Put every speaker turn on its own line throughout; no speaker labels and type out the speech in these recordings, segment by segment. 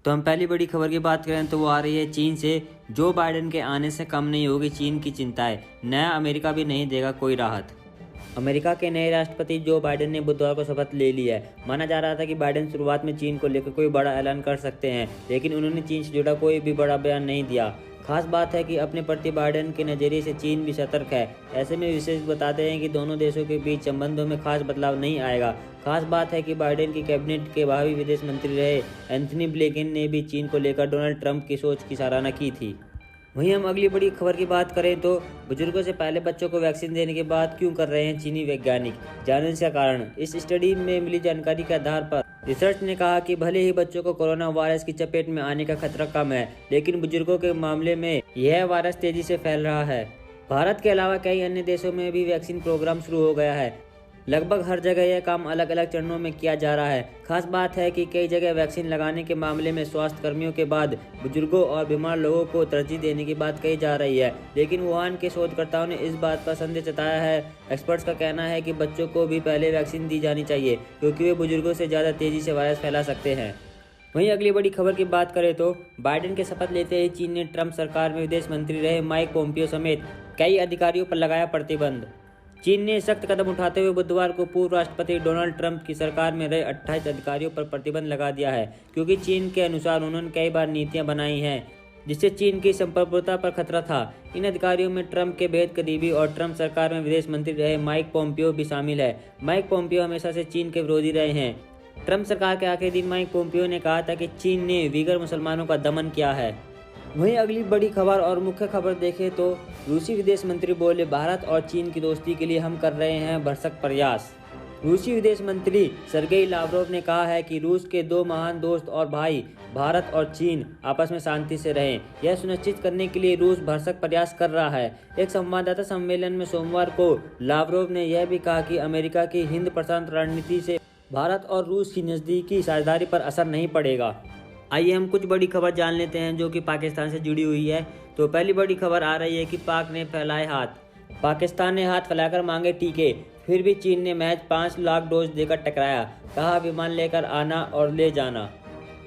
तो हम पहली बड़ी खबर की बात करें तो वो आ रही है चीन से। जो बाइडेन के आने से कम नहीं होगी चीन की चिंताएं, नया अमेरिका भी नहीं देगा कोई राहत। अमेरिका के नए राष्ट्रपति जो बाइडेन ने बुधवार को शपथ ले ली है। माना जा रहा था कि बाइडेन शुरुआत में चीन को लेकर कोई बड़ा ऐलान कर सकते हैं, लेकिन उन्होंने चीन से जुड़ा कोई भी बड़ा बयान नहीं दिया। खास बात है कि अपने प्रति बाइडेन के नज़रिए से चीन भी सतर्क है। ऐसे में विशेषज्ञ बताते हैं कि दोनों देशों के बीच संबंधों में खास बदलाव नहीं आएगा। खास बात है कि बाइडेन की कैबिनेट के भावी विदेश मंत्री रहे एंथनी ब्लिंकन ने भी चीन को लेकर डोनाल्ड ट्रंप की सोच की सराहना की थी। वहीं हम अगली बड़ी खबर की बात करें तो बुजुर्गों से पहले बच्चों को वैक्सीन देने के बाद क्यों कर रहे हैं चीनी वैज्ञानिक, जानें इसका कारण। इस स्टडी में मिली जानकारी के आधार पर रिसर्च ने कहा कि भले ही बच्चों को कोरोना वायरस की चपेट में आने का खतरा कम है, लेकिन बुजुर्गों के मामले में यह वायरस तेजी से फैल रहा है। भारत के अलावा कई अन्य देशों में भी वैक्सीन प्रोग्राम शुरू हो गया है। लगभग हर जगह यह काम अलग अलग चरणों में किया जा रहा है। खास बात है कि कई जगह वैक्सीन लगाने के मामले में स्वास्थ्य कर्मियों के बाद बुजुर्गों और बीमार लोगों को तरजीह देने की बात कही जा रही है, लेकिन वुहान के शोधकर्ताओं ने इस बात पर संदेह जताया है। एक्सपर्ट्स का कहना है कि बच्चों को भी पहले वैक्सीन दी जानी चाहिए, क्योंकि वे बुजुर्गों से ज़्यादा तेज़ी से वायरस फैला सकते हैं। वहीं अगली बड़ी खबर की बात करें तो बाइडेन के शपथ लेते ही चीन ने ट्रंप सरकार में विदेश मंत्री रहे माइक पोम्पियो समेत कई अधिकारियों पर लगाया प्रतिबंध। चीन ने सख्त कदम उठाते हुए बुधवार को पूर्व राष्ट्रपति डोनाल्ड ट्रंप की सरकार में रहे 28 अधिकारियों पर प्रतिबंध लगा दिया है, क्योंकि चीन के अनुसार उन्होंने कई बार नीतियां बनाई हैं जिससे चीन की संप्रभुता पर खतरा था। इन अधिकारियों में ट्रंप के बेहद करीबी और ट्रंप सरकार में विदेश मंत्री रहे माइक पोम्पियो भी शामिल है। माइक पोम्पियो हमेशा से चीन के विरोधी रहे हैं। ट्रंप सरकार के आखिरी दिन माइक पोम्पियो ने कहा था कि चीन ने वीगर मुसलमानों का दमन किया है। वहीं अगली बड़ी खबर और मुख्य खबर देखें तो रूसी विदेश मंत्री बोले, भारत और चीन की दोस्ती के लिए हम कर रहे हैं भरसक प्रयास। रूसी विदेश मंत्री सर्गेई लावरोव ने कहा है कि रूस के दो महान दोस्त और भाई भारत और चीन आपस में शांति से रहें। यह सुनिश्चित करने के लिए रूस भरसक प्रयास कर रहा है। एक संवाददाता सम्मेलन में सोमवार को लावरोव ने यह भी कहा कि अमेरिका की हिंद प्रशांत रणनीति से भारत और रूस की नज़दीकी साझेदारी पर असर नहीं पड़ेगा। आइए हम कुछ बड़ी खबर जान लेते हैं जो कि पाकिस्तान से जुड़ी हुई है। तो पहली बड़ी खबर आ रही है कि पाक ने फैलाए हाथ। पाकिस्तान ने हाथ फैलाकर मांगे टीके, फिर भी चीन ने महज 5 लाख डोज देकर टकराया। कहा विमान लेकर आना और ले जाना।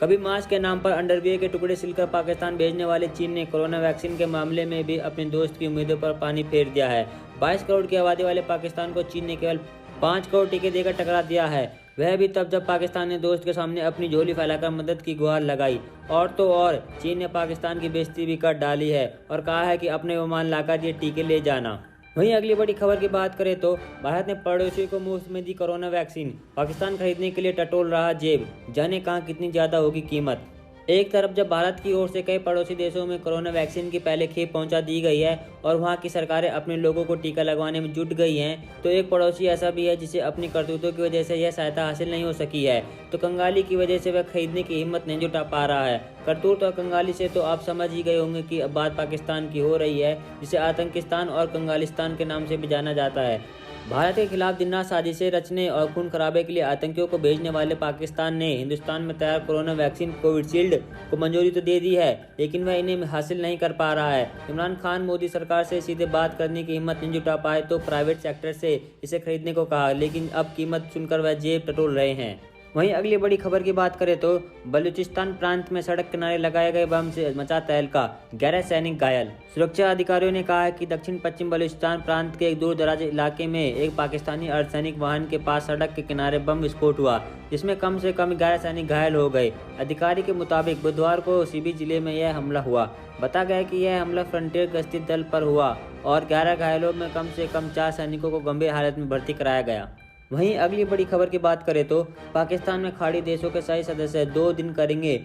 कभी मास्क के नाम पर अंडरवियर के टुकड़े सिलकर पाकिस्तान भेजने वाले चीन ने कोरोना वैक्सीन के मामले में भी अपने दोस्त की उम्मीदों पर पानी फेर दिया है। 22 करोड़ की आबादी वाले पाकिस्तान को चीन ने केवल 5 करोड़ टीके देकर टकरा दिया है, वह भी तब जब पाकिस्तान ने दोस्त के सामने अपनी झोली फैलाकर मदद की गुहार लगाई। और तो और चीन ने पाकिस्तान की बेइज्जती भी कर डाली है और कहा है कि अपने विमान लाकर ये टीके ले जाना। वहीं अगली बड़ी खबर की बात करें तो भारत ने पड़ोसी को मुफ्त में दी कोरोना वैक्सीन। पाकिस्तान खरीदने के लिए टटोल रहा जेब, जाने कहां कितनी ज़्यादा होगी कीमत। एक तरफ जब भारत की ओर से कई पड़ोसी देशों में कोरोना वैक्सीन की पहले खेप पहुंचा दी गई है और वहां की सरकारें अपने लोगों को टीका लगवाने में जुट गई हैं, तो एक पड़ोसी ऐसा भी है जिसे अपनी करतूतों की वजह से यह सहायता हासिल नहीं हो सकी है। तो कंगाली की वजह से वह खरीदने की हिम्मत नहीं जुटा पा रहा है। करतूत और कंगाली से तो आप समझ ही गए होंगे कि अब बात पाकिस्तान की हो रही है, जिसे आतंकिस्तान और कंगालिस्तान के नाम से भी जाना जाता है। भारत के खिलाफ दिन रात साजिशें रचने और खून खराबे के लिए आतंकियों को भेजने वाले पाकिस्तान ने हिंदुस्तान में तैयार कोरोना वैक्सीन कोविशील्ड को मंजूरी तो दे दी है, लेकिन वह इन्हें हासिल नहीं कर पा रहा है। इमरान खान मोदी सरकार से सीधे बात करने की हिम्मत नहीं जुटा पाए तो प्राइवेट सेक्टर से इसे खरीदने को कहा, लेकिन अब कीमत सुनकर वह जेब टटोल रहे हैं। वहीं अगली बड़ी खबर की बात करें तो बलूचिस्तान प्रांत में सड़क किनारे लगाए गए बम से मचा तहलका, 11 सैनिक घायल। सुरक्षा अधिकारियों ने कहा है कि दक्षिण पश्चिम बलूचिस्तान प्रांत के एक दूर दराज इलाके में एक पाकिस्तानी अर्धसैनिक वाहन के पास सड़क के किनारे बम विस्फोट हुआ, जिसमें कम से कम 11 सैनिक घायल हो गए। अधिकारी के मुताबिक बुधवार को सीबी जिले में यह हमला हुआ। बता गया कि यह हमला फ्रंटियर गश्ती दल पर हुआ और 11 घायलों में कम से कम 4 सैनिकों को गंभीर हालत में भर्ती कराया गया। वहीं अगली बड़ी खबर की बात करें तो पाकिस्तान में खाड़ी देशों के शाही सदस्य 2 दिन करेंगे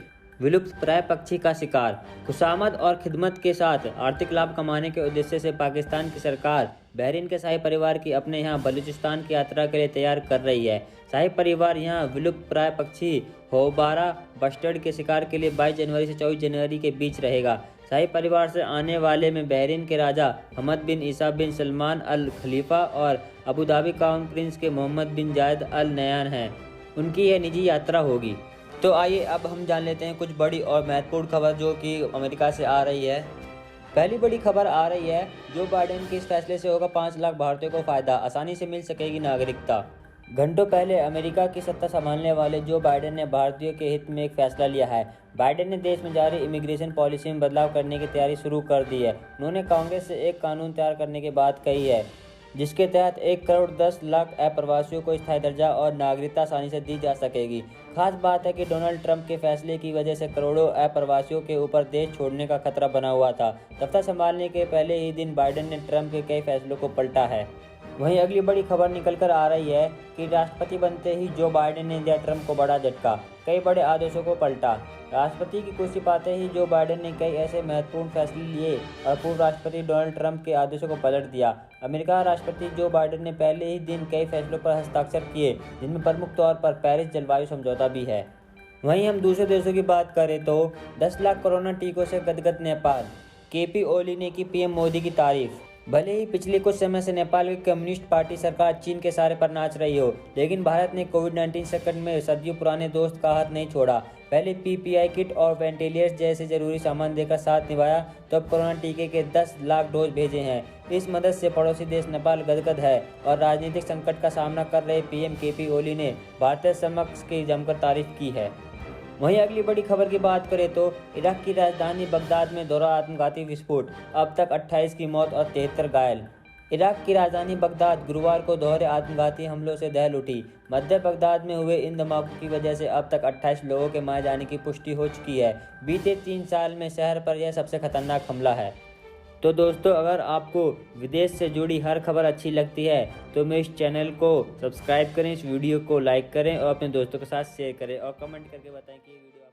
विलुप्त प्राय पक्षी का शिकार। खुशामद और खिदमत के साथ आर्थिक लाभ कमाने के उद्देश्य से पाकिस्तान की सरकार बहरीन के शाही परिवार की अपने यहाँ बलूचिस्तान की यात्रा के लिए तैयार कर रही है। शाही परिवार यहाँ विलुप्त प्राय पक्षी होबारा बस्टर्ड के शिकार के लिए 22 जनवरी से 24 जनवरी के बीच रहेगा। शाही परिवार से आने वाले में बहरीन के राजा हमद बिन ईसा बिन सलमान अल खलीफा और अबू धाबी क्राउन प्रिंस के मोहम्मद बिन जायद अल नयान हैं। उनकी यह निजी यात्रा होगी। तो आइए अब हम जान लेते हैं कुछ बड़ी और महत्वपूर्ण खबर जो कि अमेरिका से आ रही है। पहली बड़ी खबर आ रही है जो बाइडेन के इस फैसले से होगा 5 लाख भारतीयों को फायदा, आसानी से मिल सकेगी नागरिकता। घंटों पहले अमेरिका की सत्ता संभालने वाले जो बाइडेन ने भारतीयों के हित में एक फैसला लिया है। बाइडेन ने देश में जारी इमिग्रेशन पॉलिसी में बदलाव करने की तैयारी शुरू कर दी है। उन्होंने कांग्रेस से एक कानून तैयार करने की बात कही है, जिसके तहत 1 करोड़ 10 लाख अप्रवासियों को स्थायी दर्जा और नागरिकता आसानी से दी जा सकेगी। खास बात है कि डोनाल्ड ट्रंप के फैसले की वजह से करोड़ों अप्रवासियों के ऊपर देश छोड़ने का खतरा बना हुआ था। दफ्तर संभालने के पहले ही दिन बाइडेन ने ट्रंप के कई फैसलों को पलटा है। वहीं अगली बड़ी खबर निकल कर आ रही है कि राष्ट्रपति बनते ही जो बाइडेन ने दिया ट्रंप को बड़ा झटका, कई बड़े आदेशों को पलटा। राष्ट्रपति की कुर्सी पाते ही जो बाइडेन ने कई ऐसे महत्वपूर्ण फैसले लिए और पूर्व राष्ट्रपति डोनाल्ड ट्रंप के आदेशों को पलट दिया। अमेरिका राष्ट्रपति जो बाइडेन ने पहले ही दिन कई फैसलों पर हस्ताक्षर किए, जिनमें प्रमुख तौर पर पेरिस जलवायु समझौता भी है। वहीं हम दूसरे देशों की बात करें तो 10 लाख कोरोना टीकों से गदगद नेपाल। केपी ओली ने की पीएम मोदी की तारीफ। भले ही पिछले कुछ समय से नेपाल की कम्युनिस्ट पार्टी सरकार चीन के सहारे पर नाच रही हो, लेकिन भारत ने कोविड-19 संकट में सदियों पुराने दोस्त का हाथ नहीं छोड़ा। पहले पीपीआई किट और वेंटिलेटर्स जैसे जरूरी सामान देकर साथ निभाया, तो अब कोरोना टीके के 10 लाख डोज भेजे हैं। इस मदद से पड़ोसी देश नेपाल गदगद है और राजनीतिक संकट का सामना कर रहे पीएम केपी ओली ने भारतीय समक्ष की जमकर तारीफ की है। वहीं अगली बड़ी खबर की बात करें तो इराक की राजधानी बगदाद में दोहरा आत्मघाती विस्फोट, अब तक 28 की मौत और 73 घायल। इराक की राजधानी बगदाद गुरुवार को दोहरे आत्मघाती हमलों से दहल उठी। मध्य बगदाद में हुए इन धमाकों की वजह से अब तक 28 लोगों के मारे जाने की पुष्टि हो चुकी है। बीते 3 साल में शहर पर यह सबसे खतरनाक हमला है। तो दोस्तों, अगर आपको विदेश से जुड़ी हर खबर अच्छी लगती है तो मेरे इस चैनल को सब्सक्राइब करें, इस वीडियो को लाइक करें और अपने दोस्तों के साथ शेयर करें और कमेंट करके बताएं कि ये वीडियो